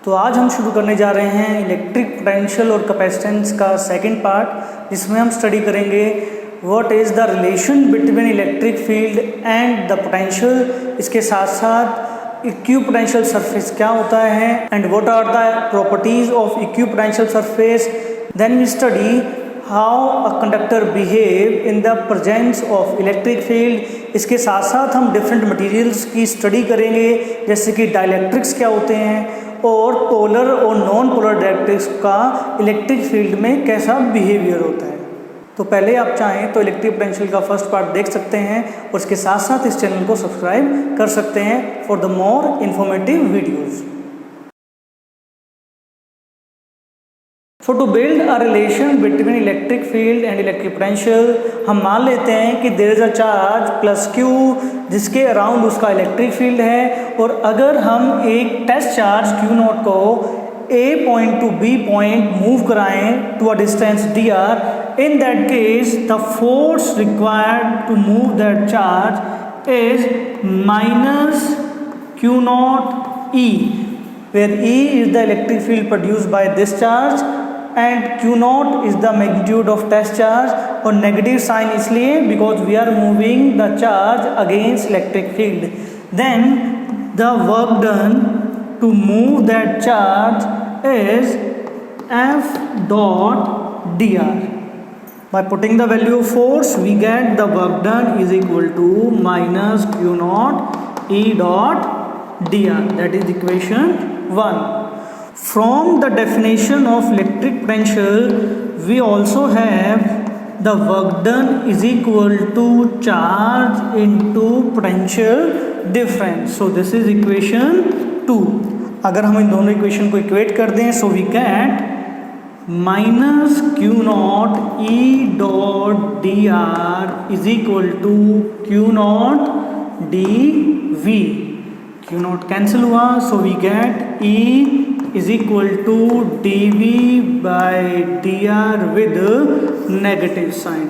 तो आज हम शुरू करने जा रहे हैं इलेक्ट्रिक पोटेंशियल और कैपेसिटेंस का सेकंड पार्ट, जिसमें हम स्टडी करेंगे what is the relation between electric field and the potential. इसके साथ साथ इक्विपोटेंशियल सरफेस क्या होता है and what are the properties of equipotential surface. Then we study how a conductor behave in the presence of electric field. इसके साथ साथ हम डिफरेंट मटेरियल्स की स्टडी करेंगे, जैसे कि डाइलेक्ट्रिक्स क्या होते हैं और पोलर और नॉन पोलर डाइलेक्ट्रिक्स का इलेक्ट्रिक फील्ड में कैसा बिहेवियर होता है। तो पहले आप चाहें तो इलेक्ट्रिक पोटेंशियल का फर्स्ट पार्ट देख सकते हैं और इसके साथ साथ इस चैनल को सब्सक्राइब कर सकते हैं for the more informative videos. So to build a relation between electric field and electric potential, हम मान लेते हैं कि there is a charge plus Q जिसके अराउंड उसका इलेक्ट्रिक फील्ड है, और अगर हम एक टेस्ट चार्ज Q नॉट को A point to B point move कराएं to a distance dr, in that case the force required to move that charge is minus Q naught E, where E is the electric field produced by this charge and Q naught is the magnitude of test charge, और negative sign इसलिए because we are moving the charge against electric field. Then the work done to move that charge is F dot dr. By putting the value of force we get the work done is equal to minus Q naught E dot dr. That is equation 1. From the definition of electric potential, we also have the work done is equal to charge into potential difference. So this is equation 2. अगर हम इन दोनों equation को equate कर दें, so we get minus Q naught E dot dr is equal to Q naught dV. Q naught cancel हुआ, so we get E is equal to dV by dr with negative sign.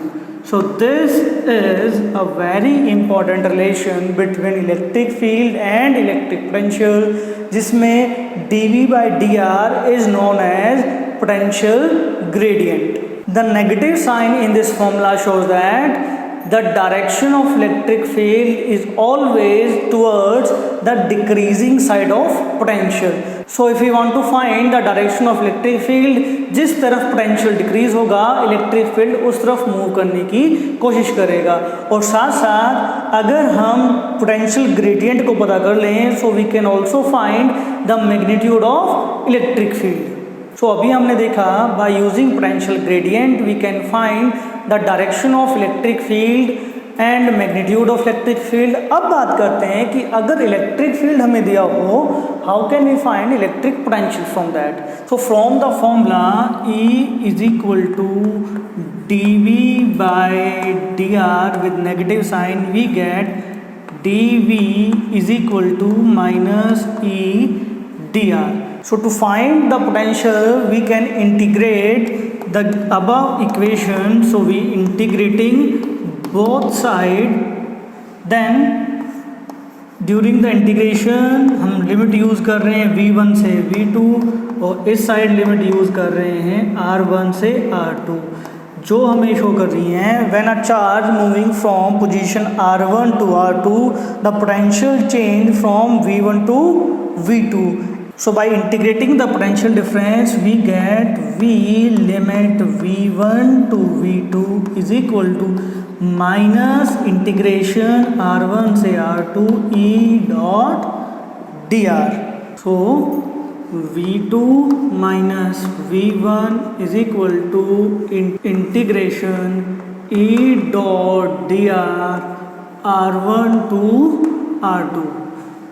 So this is a very important relation between electric field and electric potential, जिसमें dV by dr is known as potential gradient. The negative sign in this formula shows that the direction of electric field is always towards the decreasing side of potential. So if we want to find the direction of electric field, जिस तरफ potential decrease होगा electric field उस तरफ move करने की कोशिश करेगा। और साथ साथ अगर हम potential gradient को पता कर लें, so we can also find the magnitude of electric field. So अभी हमने देखा by using potential gradient we can find the direction of electric field and magnitude of electric field. अब बात करते हैं कि अगर electric field हमें दिया हो, how can we find electric potential from that? So from the formula E is equal to dV by dr with negative sign, we get dV is equal to minus E dr. So to find the potential we can integrate the above equation. So we integrating both side, then during the integration हम limit use कर रहे हैं V1 से V2 और इस side limit use कर रहे हैं R1 से R2, जो हमें शो कर रही हैं when a charge moving from position R1 to R2 the potential change from V1 to V2. So by integrating the potential difference we get V limit V1 to V2 is equal to minus integration R1 से R2 E dot dr. So V2 minus V1 is equal to integration E dot dr R1 to R2.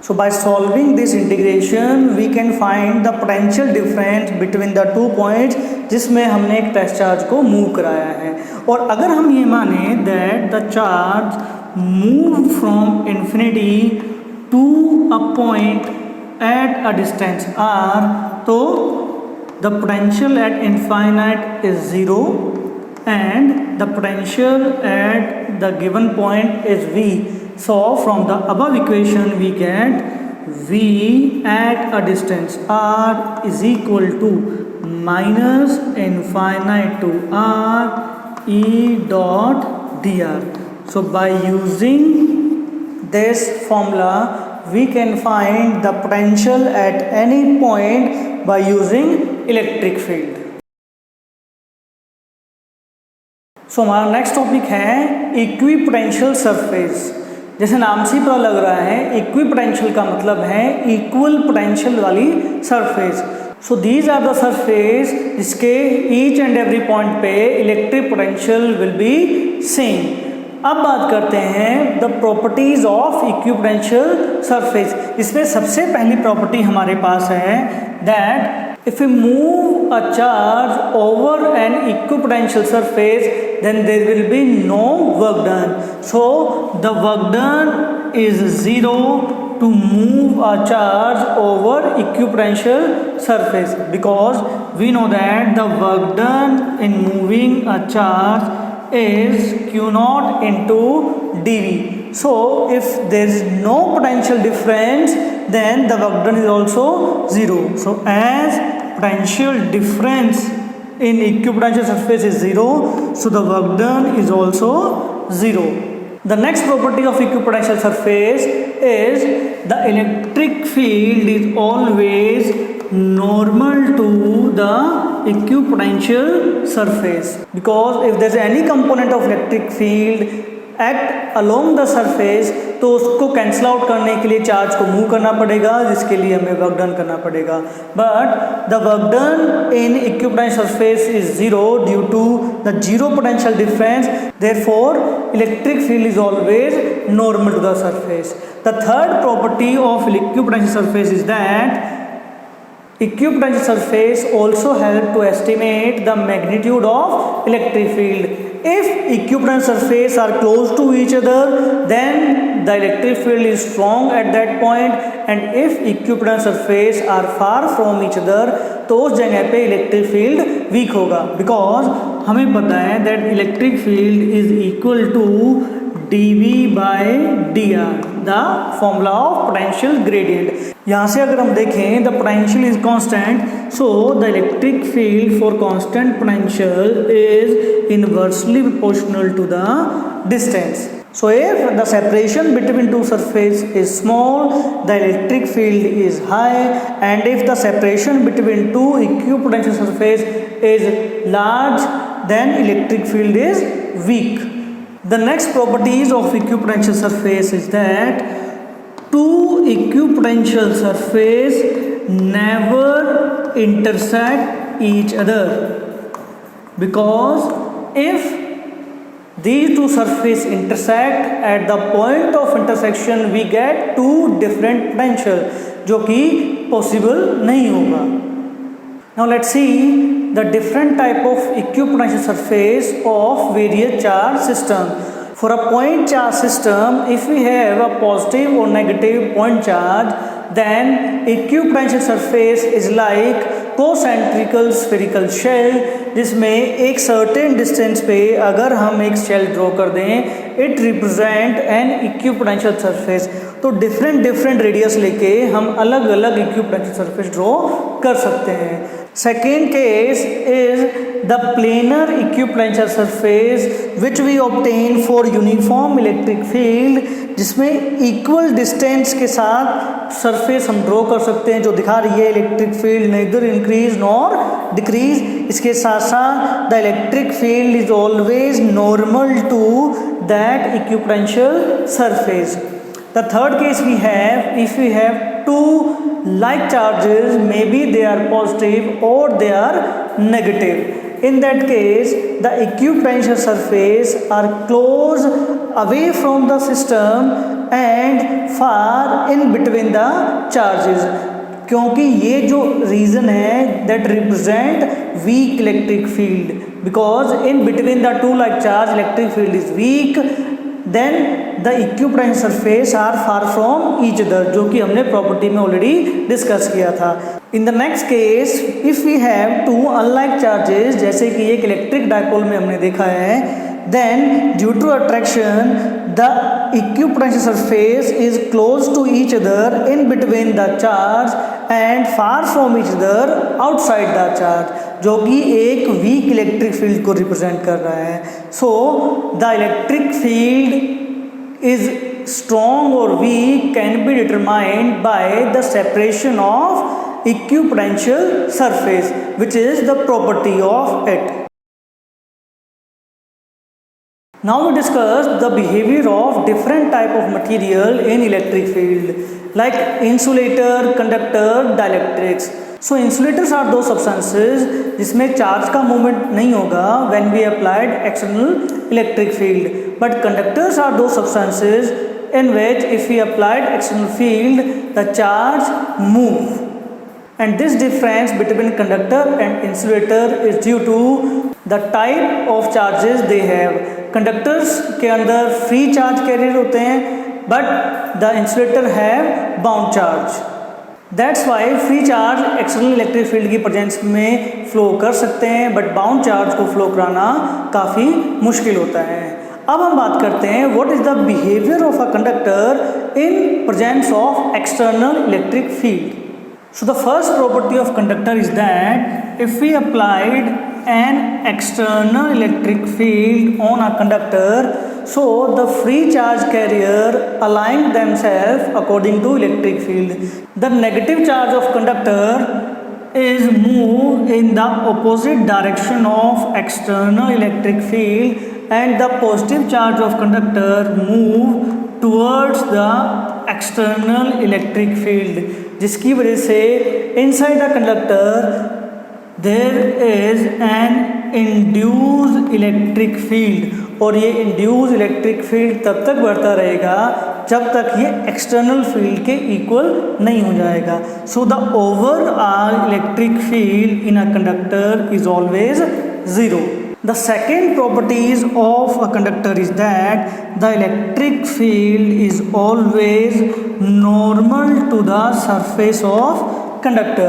So by solving this integration we can find the potential difference between the two points जिसमें हमने एक test charge को move कराया है। और अगर हम ये माने that the charge moved from infinity to a point at a distance r, तो the potential at infinite is 0 and the potential at the given point is V. So from the above equation we get V at a distance r is equal to minus infinite to r E dot dr. So by using this formula we can find the potential at any point by using electric field. सो हमारा next topic है equipotential surface. जैसे नाम से पता लग रहा है equipotential का मतलब है इक्वल पोटेंशियल वाली surface. So these are the surface जिसके ईच एंड एवरी पॉइंट पे electric potential will be same. अब बात करते हैं the properties of equipotential surface. इसमें सबसे पहली प्रॉपर्टी हमारे पास है that if we move a charge over an equipotential surface then there will be no work done. So the work done is zero to move a charge over equipotential surface, because we know that the work done in moving a charge is q naught into dv. So if there is no potential difference then the work done is also zero. So as potential difference in equipotential surface is zero, so the work done is also zero. The next property of equipotential surface is the electric field is always normal to the equipotential surface, because if there is any component of electric field act along the surface तो उसको cancel out करने के लिए charge को move करना पड़ेगा, जिसके लिए हमें वर्क डन करना पड़ेगा। But the work done in equipotential surface is zero due to the zero potential difference, therefore electric field is always normal to the surface. The third property of equipotential surface is that equipotential surface also help to estimate the magnitude of electric field. If equipotential surface are close to each other then the electric field is strong at that point, and if equipotential surface are far from each other तो उस जगह पे electric field weak होगा, because हमें पता है that electric field is equal to dV by dr, the formula of potential gradient. यहाँ से अगर हम देखें the potential is constant, so the electric field for constant potential is inversely proportional to the distance. So if the separation between two surfaces is small, the electric field is high, and if the separation between two equipotential surfaces is large, then electric field is weak. The next properties of equipotential surface is that two equipotential surface never intersect each other, because if these two surfaces intersect, at the point of intersection we get two different potential, जो कि possible नहीं होगा। Now let's see the different type of equipotential surface of various charge system. For a point charge system, if we have a positive or negative point charge, then equipotential surface is like concentrical spherical shell, जिसमें एक certain distance पे अगर हम एक shell draw कर दें it represent N equipotential surface. तो different radius लेके हम अलग अलग इक्विपोटेंशियल सरफेस ड्रॉ कर सकते हैं। Second case is the planar equipotential surface which we obtain for uniform electric field, जिसमें इक्वल डिस्टेंस के साथ सरफेस हम ड्रॉ कर सकते हैं, जो दिखा रही है electric field neither increase nor decrease. इसके साथ साथ the electric field is always normal to that equipotential surface. The third case we have, if we have two like charges, maybe they are positive or they are negative. In that case, the equipotential surface are close away from the system and far in between the charges. क्योंकि ये जो reason है that represent weak electric field, because in between the two like charge electric field is weak, then the equipotential surface are far from each other, जो कि हमने property में already discuss किया था। In the next case if we have two unlike charges, जैसे कि एक electric dipole में हमने देखा है then due to attraction the equipotential surface is close to each other in between the charge and far from each other outside the charge, जो कि एक वीक इलेक्ट्रिक फील्ड को रिप्रेजेंट कर रहा है. So the electric field is strong or weak can be determined by the separation of equipotential surface, which is the property of it. Now we discuss the behavior of different type of material in electric field, like insulator, conductor, dielectrics. So insulators are those substances जिसमें charge का movement नहीं होगा when we applied external electric field, but conductors are those substances in which if we applied external field the charge move, and this difference between conductor and insulator is due to the type of charges they have. Conductors के अंदर free charge carrier होते हैं, but the insulator have bound charge. That's why free charge external electric field की presence में flow कर सकते हैं, but bound charge को flow कराना काफ़ी मुश्किल होता है. अब हम बात करते हैं what is the behaviour of a conductor in presence of external electric field. So the first property of conductor is that if we applied an external electric field on a conductor, so the free charge carrier align themselves according to electric field. The negative charge of conductor is moved in the opposite direction of external electric field, and the positive charge of conductor move towards the external electric field, जिसकी वजह से inside the conductor there is an induced electric field, और ये induced electric field तब तक बढ़ता रहेगा जब तक ये external field के equal नहीं हो जाएगा. So the overall electric field in a conductor is always zero. The second properties of a conductor is that the electric field is always normal to the surface of conductor,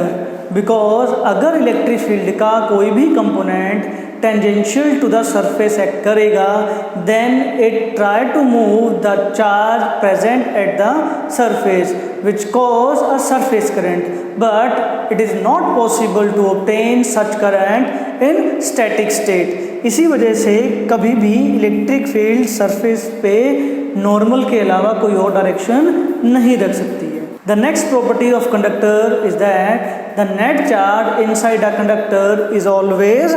because अगर electric field का कोई भी component tangential to the surface act करेगा, then it try to move the charge present at the surface which cause a surface current, but it is not possible to obtain such current in static state. इसी वजह से कभी भी electric field surface पे normal के अलावा कोई और डायरेक्शन नहीं रख सकती है. The next property of conductor is that the net charge inside a conductor is always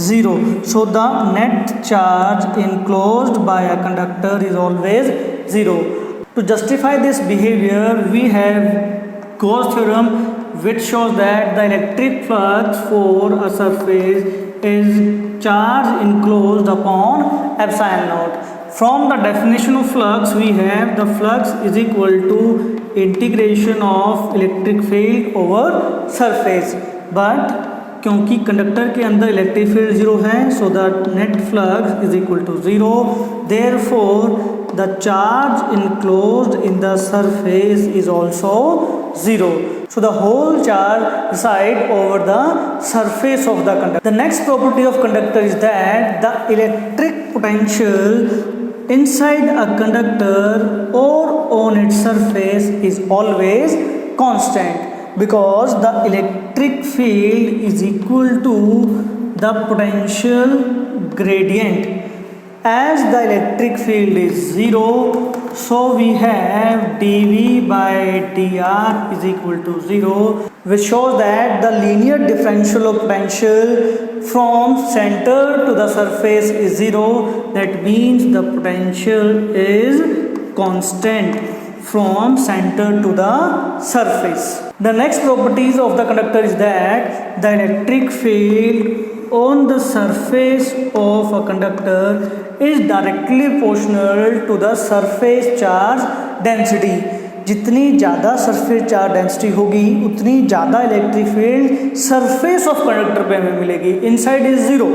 zero. So the net charge enclosed by a conductor is always zero. To justify this behavior, we have Gauss theorem, which shows that the electric flux for a surface is charge enclosed upon epsilon naught. From the definition of flux, we have the flux is equal to integration of electric field over surface. But क्योंकि conductor के अंदर electric field zero है, so the net flux is equal to zero. Therefore the charge enclosed in the surface is also zero. So the whole charge resides over the surface of the conductor. The next property of conductor is that the electric potential inside a conductor or on its surface is always constant, because the electric field is equal to the potential gradient. As the electric field is zero, so we have dV by dr is equal to zero, which shows that the linear differential of potential from center to the surface is zero. That means the potential is constant from center to the surface. The next properties of the conductor is that the electric field on the surface of a conductor is directly proportional to the surface charge density. जितनी ज़्यादा surface charge density होगी उतनी ज़्यादा electric field surface of conductor पे हमें मिलेगी. Inside is zero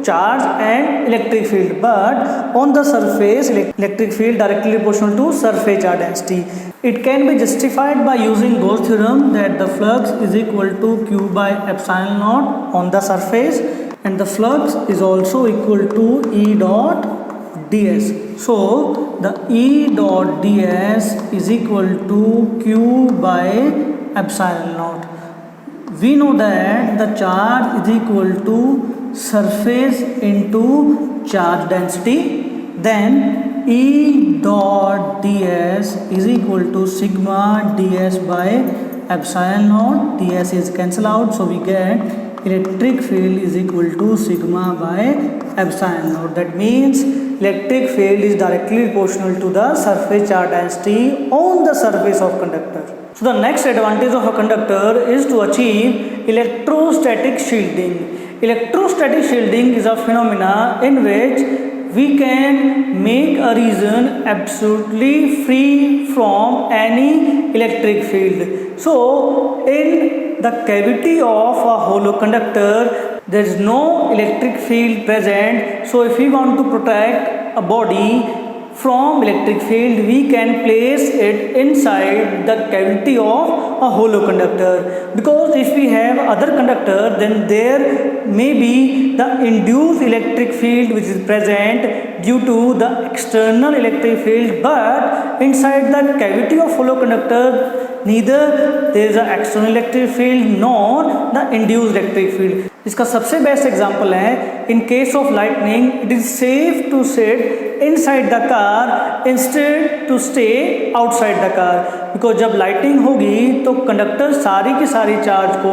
charge and electric field, but on the surface electric field directly proportional to surface charge density. It can be justified by using Gauss theorem that the flux is equal to Q by epsilon naught on the surface, and the flux is also equal to E dot ds. So the E dot ds is equal to q by epsilon naught. We know that the charge is equal to surface into charge density. Then E dot ds is equal to sigma ds by epsilon naught. ds is cancel out, so we get electric field is equal to sigma by epsilon naught. That means electric field is directly proportional to the surface charge density on the surface of conductor. So the next advantage of a conductor is to achieve electrostatic shielding. Electrostatic shielding is a phenomena in which we can make a region absolutely free from any electric field. So in the cavity of a hollow conductor, there is no electric field present. So if we want to protect a body from electric field, we can place it inside the cavity of a hollow conductor, because if we have other conductor, then there may be the induced electric field which is present due to the external electric field, but inside the cavity of hollow conductor neither there is an external electric field nor the induced electric field. इसका सबसे best example है in case of lightning, it is safe to sit inside the car instead to stay outside the car, because जब lighting होगी तो conductor सारी की सारी charge को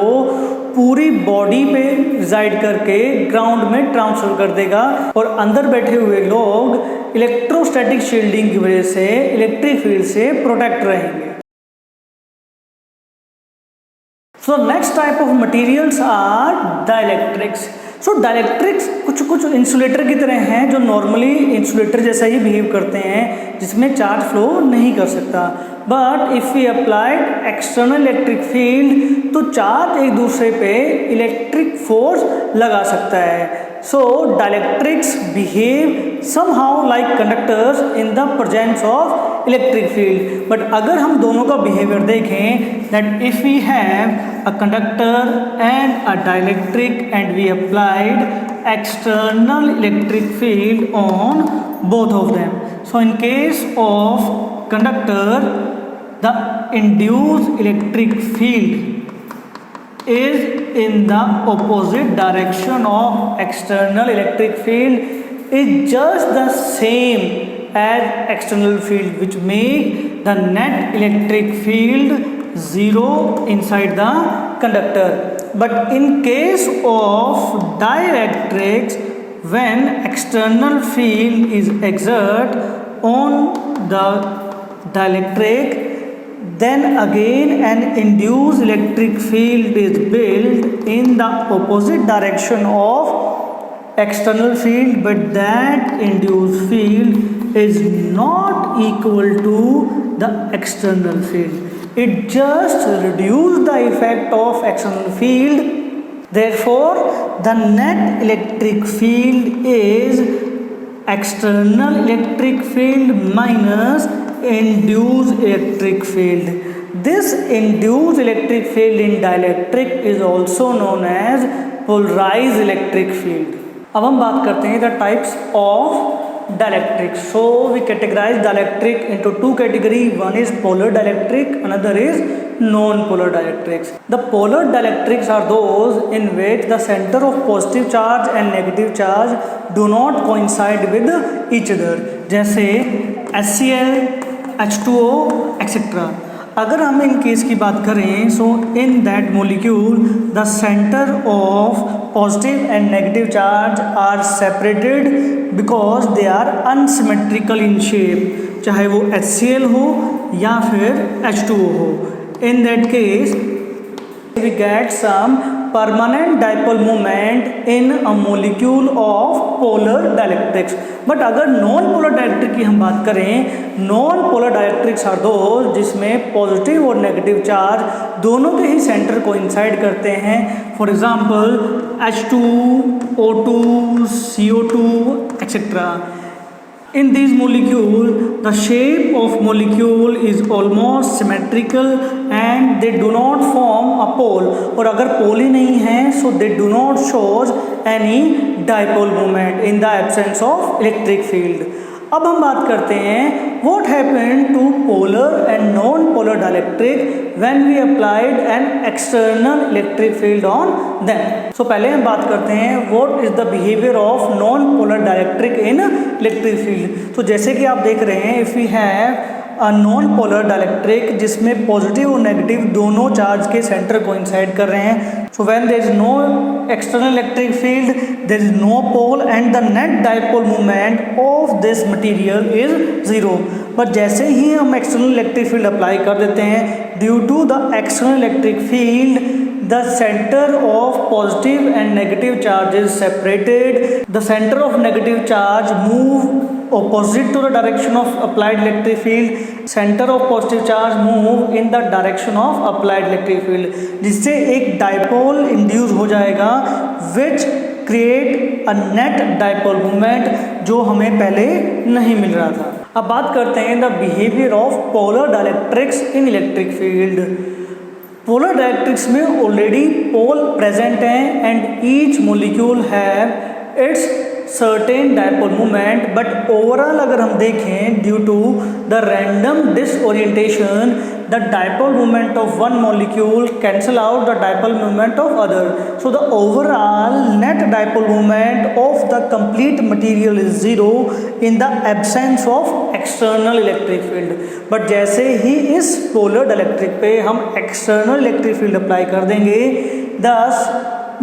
पूरी बॉडी पे रिजाइड करके ग्राउंड में ट्रांसफर कर देगा और अंदर बैठे हुए लोग इलेक्ट्रोस्टैटिक शील्डिंग की वजह से इलेक्ट्रिक फील्ड से प्रोटेक्ट रहेंगे. So next type of materials are dielectrics. So dielectrics कुछ इंसुलेटर की तरह हैं जो नॉर्मली इंसुलेटर जैसा ही बिहेव करते हैं, जिसमें चार्ज फ्लो नहीं कर सकता. But if we applied external electric field तो चार्ज एक दूसरे पे इलेक्ट्रिक फोर्स लगा सकता है. So dielectrics behave somehow like conductors in the presence of electric field. But अगर हम दोनों का behavior देखें, that if we have a conductor and a dielectric and we applied external electric field on both of them. So in case of conductor, the induced electric field is in the opposite direction of external electric field is just the same as external field, which make the net electric field zero inside the conductor. But in case of dielectrics, when external field is exerted on the dielectric, then again an induced electric field is built in the opposite direction of external field, but that induced field is not equal to the external field. It just reduces the effect of external field. Therefore the net electric field is external electric field minus induced electric field. This induced electric field in dielectric is also known as polarized electric field. अब हम बात करते हैं the types of dielectric. So we categorize dielectric into two categories. One is polar dielectric, another is non-polar dielectrics. The polar dielectrics are those in which the center of positive charge and negative charge do not coincide with each other. जैसे HCl, H2O etc. अगर हम in case की बात करें, so in that molecule the centre of positive and negative charge are separated because they are unsymmetrical in shape, चाहे वो HCl हो या फिर H2O हो. In that case we get some permanent dipole moment in a molecule of polar dielectrics. But अगर non polar dielectric की हम बात करें, नॉन पोलर डाइलेक्ट्रिक्स आर दो जिसमें पॉजिटिव और नेगेटिव चार्ज दोनों के ही सेंटर को इंसाइड करते हैं. For example H2, O2, CO2 etc. In these molecules, the shape of molecule is almost symmetrical and they do not form a pole. और अगर pole ही नहीं है, so they do not show any dipole moment in the absence of electric field. अब हम बात करते हैं what happened to polar and non-polar dielectric when we applied an external electric field on them. So पहले हम बात करते हैं what is the behavior of non-polar dielectric in electric field. तो जैसे कि आप देख रहे हैं if we have a non-polar dielectric जिसमें पॉजिटिव और नेगेटिव दोनों चार्ज के सेंटर कोइंसाइड कर रहे हैं. So when there is no external electric field, there is no pole and the net dipole moment of this material is zero. पर जैसे ही हम external electric field अप्लाई कर देते हैं, due to the external electric field, the center of positive and negative charge is separated. The center of negative charge move opposite to the direction of applied electric field. Center of positive charge move in the direction of applied electric field. जिससे एक dipole induce हो जाएगा, which create a net dipole moment जो हमें पहले नहीं मिल रहा था. अब बात करते हैं the behavior of polar dielectrics in electric field. Polar dielectrics में ऑलरेडी पोल प्रेजेंट हैं and each molecule have its certain dipole moment, but overall अगर हम देखें due to the random disorientation the dipole moment of one molecule cancel out the dipole moment of other. So the overall net dipole moment of the complete material is zero in the absence of external electric field. But जैसे ही इस polar dielectric पे हम external electric field apply कर देंगे, thus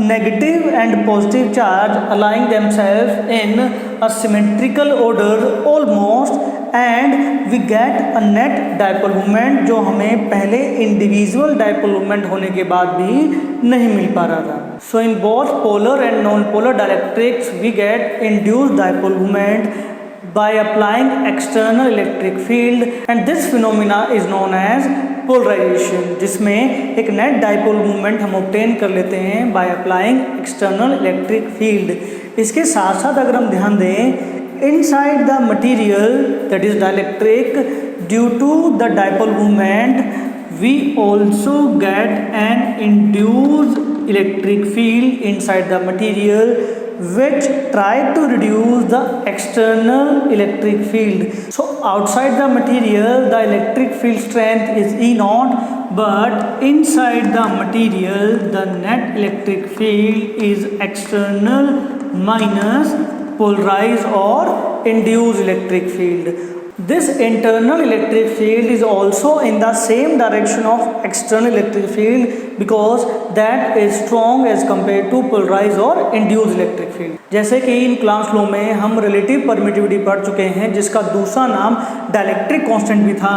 negative and positive charge align themselves in a symmetrical order almost and we get a net dipole moment जो हमें पहले individual dipole moment होने के बाद भी नहीं मिल पा रहा था. So in both polar and non-polar dielectrics we get induced dipole moment by applying external electric field and this phenomena is known as polarization, जिसमें एक net dipole moment हम obtain कर लेते हैं by applying external electric field. इसके साथ साथ अगर हम ध्यान दें inside the material that is dielectric due to the dipole moment we also get an induced electric field inside the material which try to reduce the external electric field. So outside the material the electric field strength is E naught, but inside the material the net electric field is external minus polarized or induced electric field. This internal electric field is also in the same direction of external electric field because that is strong as compared to polarized or induced electric field. जैसे कि in class लो में हम relative permittivity पढ़ चुके हैं जिसका दूसरा नाम डायलेक्ट्रिक कांस्टेंट भी था,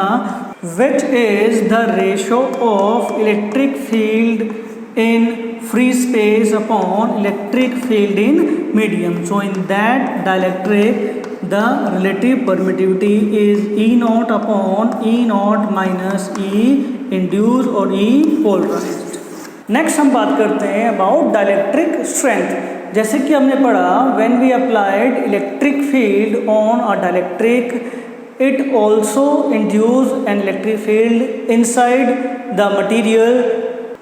which is the ratio of electric field in free space upon electric field in medium. So in that dielectric the relative permittivity is E naught upon E naught minus E induced or E polarized. Next हम बात करते हैं about dielectric strength. जैसे कि हमने पढ़ा when we applied electric field on a dielectric it also induced an electric field inside the material.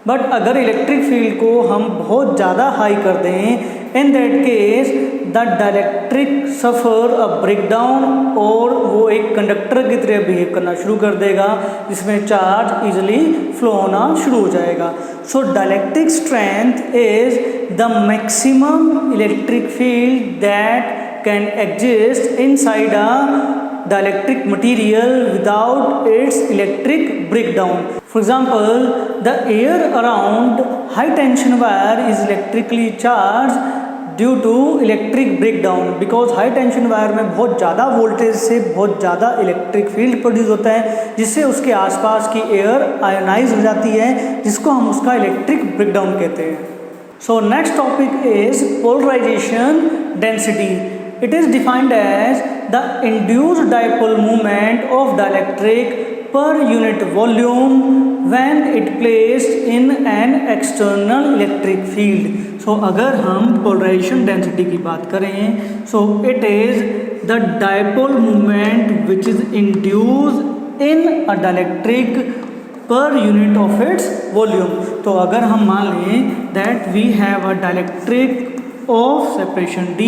But अगर electric field को हम बहुत ज़्यादा हाई कर दें इन that case the dielectric suffer a breakdown और वो एक कंडक्टर की तरह बिहेव करना शुरू कर देगा जिसमें चार्ज इजीली फ्लो होना शुरू हो जाएगा. So dielectric strength is the maximum electric field that can exist inside a dielectric material without its electric breakdown. For example, the air around high tension wire is electrically charged due to electric breakdown because high tension wire में बहुत ज़्यादा voltage से बहुत ज़्यादा electric field produce होता है जिससे उसके आसपास की एयर आयोनाइज हो जाती है जिसको हम उसका इलेक्ट्रिक ब्रेकडाउन कहते हैं. So next topic is polarization density. It is defined as the induced dipole moment of dielectric per unit volume when it placed in an external electric field. So अगर हम polarization density की बात करें so it is the dipole moment which is induced in a dielectric per unit of its volume. तो अगर हम मान लें that we have a dielectric of separation D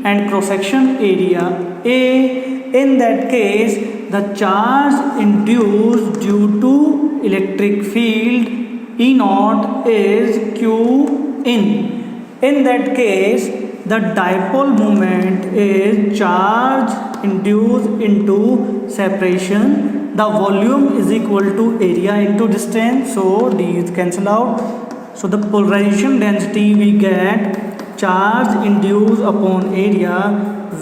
and cross section area A in that case the charge induced due to electric field E naught is Q in. In that case the dipole moment is charge induced into separation. The volume is equal to area into distance, so these cancel out. So the polarization density we get charge induced upon area,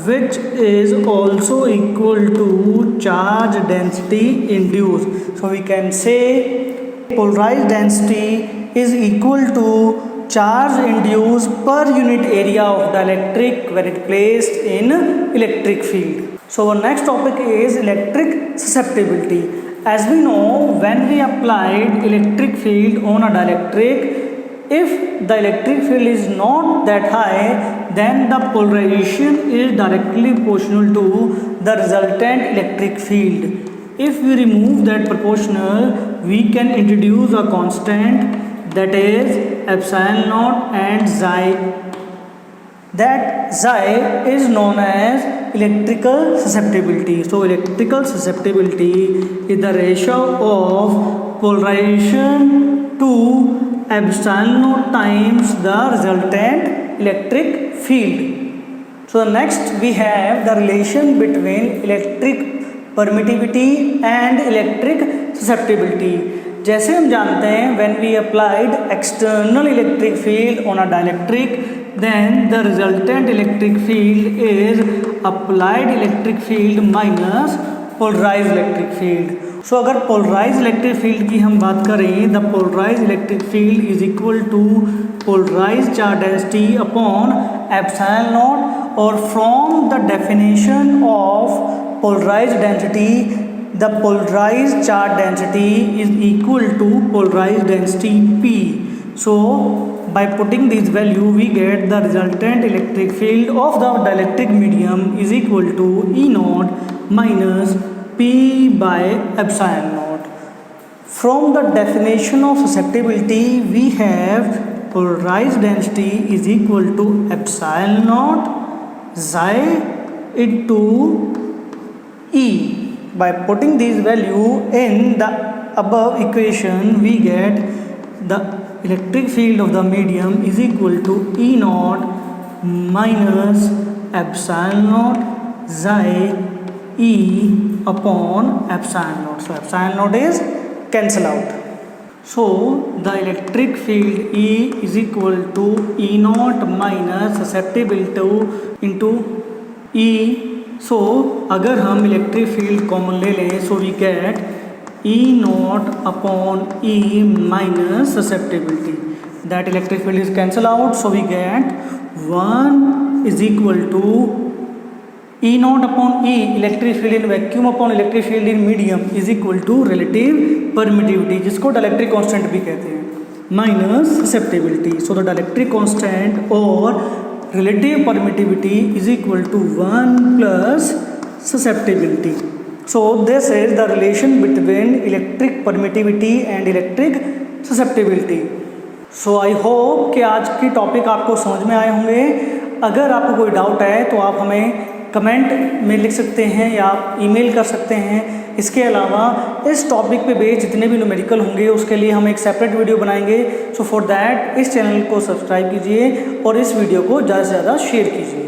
which is also equal to charge density induced. So we can say polarized density is equal to charge induced per unit area of dielectric when it placed in electric field. So our next topic is electric susceptibility. As we know, when we applied electric field on a dielectric, if the electric field is not that high, then the polarization is directly proportional to the resultant electric field. If we remove that proportional, we can introduce a constant, that is epsilon naught and xi. That xi is known as electrical susceptibility. So electrical susceptibility is the ratio of polarization to epsilon naught times the resultant electric field. So next we have the relation between electric permittivity and electric susceptibility. जैसे हम जानते हैं when we applied external electric field on a dielectric, then the resultant electric field is applied electric field minus polarized electric field. So अगर polarized electric field की हम बात करें, the polarized electric field is equal to polarized charge density upon epsilon naught, or from the definition of polarized density, the polarized charge density is equal to polarized density P. So by putting this value, we get the resultant electric field of the dielectric medium is equal to E naught minus P by epsilon naught. From the definition of susceptibility, we have polarized density is equal to epsilon naught xi into E. By putting these value in the above equation, we get the electric field of the medium is equal to E naught minus epsilon naught xi E upon epsilon naught. So epsilon naught is cancel out. So the electric field E is equal to E naught minus susceptibility into E. So अगर हम electric field common ले लें, so we get E naught upon E minus susceptibility. That electric field is cancel out, so we get 1 is equal to E naught upon E, electric field in vacuum upon electric field in medium, is equal to relative permittivity, जिसको dielectric constant भी कहते हैं, minus susceptibility. So the dielectric constant or relative permittivity is equal to 1 plus susceptibility. So this is the relation between electric permittivity and electric susceptibility. So I hope कि आज की topic आपको समझ में आए होंगे. अगर आपको कोई डाउट है तो आप हमें कमेंट में लिख सकते हैं या आप ईमेल कर सकते हैं. इसके अलावा इस टॉपिक पे बेस्ड जितने भी न्यूमेरिकल होंगे उसके लिए हम एक सेपरेट वीडियो बनाएंगे. सो फॉर दैट इस चैनल को सब्सक्राइब कीजिए और इस वीडियो को ज़्यादा से ज़्यादा शेयर कीजिए.